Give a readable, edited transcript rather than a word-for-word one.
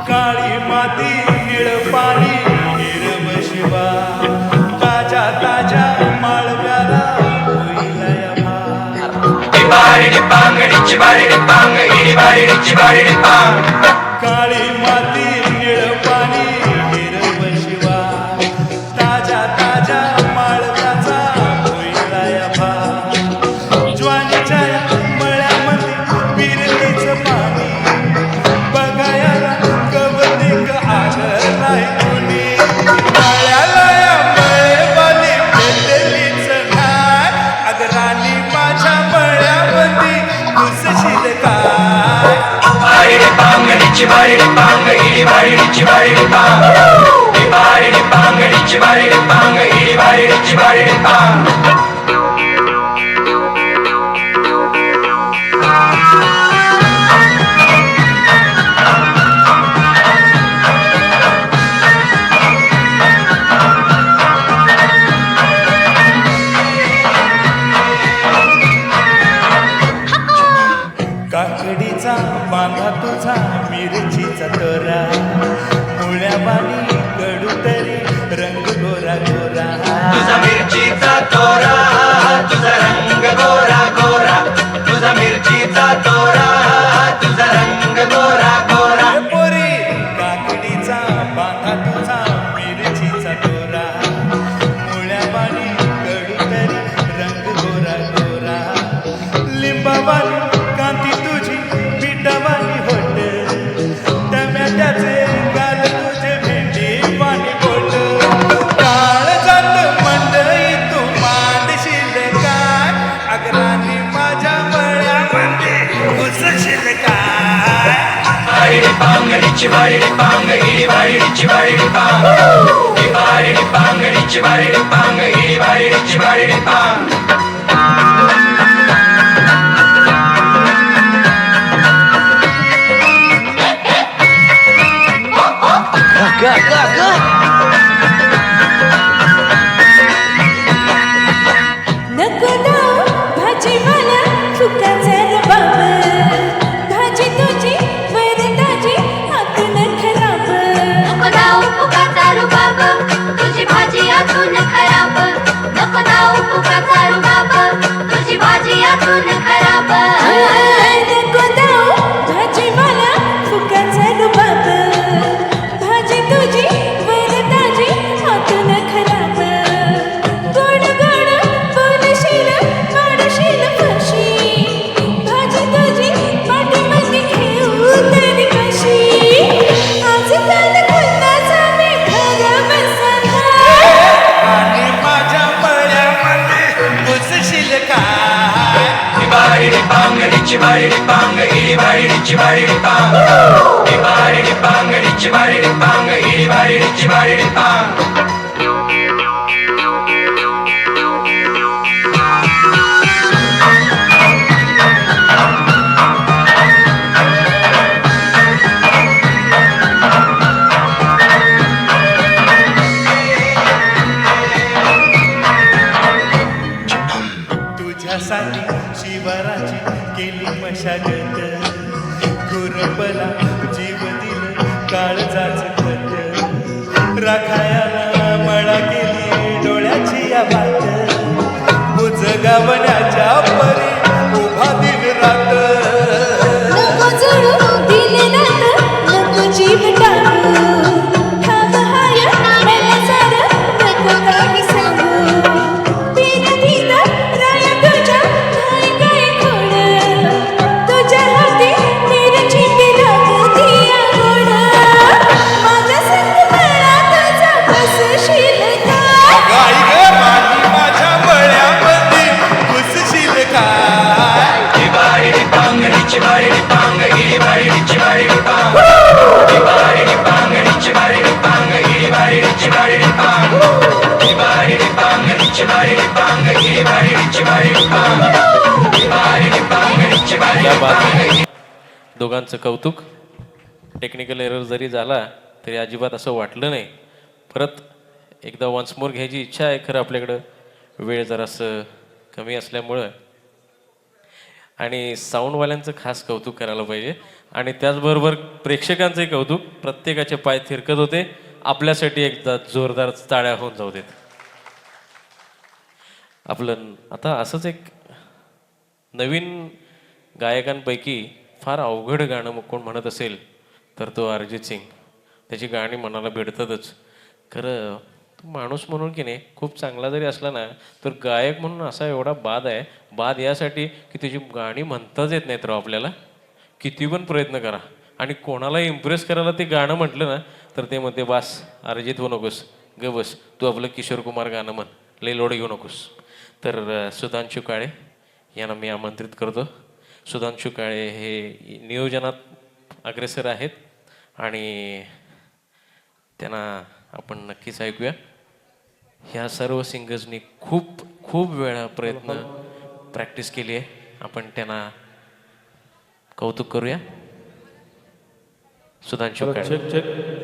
काळी माती निळ पाणी हिरव शिवा ताजा ताजा माळव्याला होईलया काळी माती निळ पाणी हिरव शिवा ताजा ताजा माळव्याचा होईलया ज्वानीच्या मळ्यामध्ये विरतीचं पाणी बघायला कवतिक आलं नाही कोणी मळ्याला या मळेवाली भेटलीच नाही अगराणी माझ्या मळ्यामध्ये घुसशील काय काकडीचा बांधा तुझा मिरचीचा तोरा मुळ्यावानी कडू तरी रंग गोरा गोरा तुझा मिरचीचा तोरा तुझा रंग गोरा गोरा तुझा मिरचीचा तोरा तुझा रंग गोरा गोरा पोरी काकडीचा बांधा तुझा मिरचीचा तोरा मुळ्यावानी कडू तरी रंग गोरा गोरा लिंबावानी कांती तुझी पिठावानी होट टम्याट्याचे गाल तुझे भेंडी वाणी बोट काळ जात मंडई तू मांडशील काय अगराणी माझ्या मळ्यामध्ये घुसशील काय नको दाव भाजी मला फुकाचा रबाब भाजी तुझी वरदाजी आतून खराब नको दाव फुकाचा रुबाब तुझी भाजी आतून खराब नको दाव फुकाचा रुबाब तुझी भाजी आतून खराब नको दाव भाजी मला फुकाचा रबाब भाजी तुझी वरदाजी आतून खराब गोड गोड बोलशील वाढशील फशी भाजी तुझी पाठीमध्ये घेऊ तरी कशी आजकाल खुन्नाचा मी घर बसला आणि माझ्या मळ्यामध्ये घुसशील काय तुझ्यासाठी शिवराची केली मशागत गुरबला जीव दिल काळजाच खत राखायाला मळा केली डोळ्याची या बात बुजगावण्याच्या परी उभा दिन रात नको जोडू दिल रात नको जीव टाकू ठाव हाय मला सारं नको काही सांगू पिरतीला राया तुझ्या नाही काय खोड तुझ्या हाती मिरचीची लागती आवड माझा संग मला तुझा बसशील का गाई ग माझी माझ्या मळ्यामध्ये घुसशील काय चिबारी क्या बात आहे. दोघांचं कौतुक. टेक्निकल एरर जरी झाला तरी अजिबात असं वाटलं नाही. परत एकदा वन्स मोर घ्यायची इच्छा आहे, खरं आपल्याकडं वेळ जरासं कमी असल्यामुळं. आणि साऊंडवाल्यांचं खास कौतुक करायला पाहिजे आणि त्याचबरोबर प्रेक्षकांचंही कौतुक. प्रत्येकाचे पाय थिरकत होते. आपल्यासाठी एकदा जोरदार टाळ्या होऊन जाऊ देत. आपलं आता असंच एक नवीन गायकांपैकी फार अवघड गाणं मग कोण म्हणत असेल तर तो अरिजित सिंग. त्याची गाणी मनाला भिडतातच. खरं तो माणूस म्हणून की नाही खूप चांगला जरी असला ना तर गायक म्हणून असा एवढा बाद आहे. बाद यासाठी की त्याची गाणी म्हणताच येत नाहीत राव आपल्याला. किती पण प्रयत्न करा आणि कोणाला इम्प्रेस करायला ते गाणं म्हटलं ना तर ते म्हणते बास अरिजित हो नकोस, ग बस तू आपलं किशोर कुमार गाणं म्हण, लई लोड घेऊ नकोस. तर सुधांशू काळे यांना मी आमंत्रित करतो. सुधांशू काळे हे नियोजनात अग्रेसर आहेत आणि त्यांना आपण नक्कीच ऐकूया. ह्या सर्व सिंगर्सनी खूप खूप वेळा प्रॅक्टिस केली आहे. आपण त्यांना कौतुक करूया. सुधांशू काळे.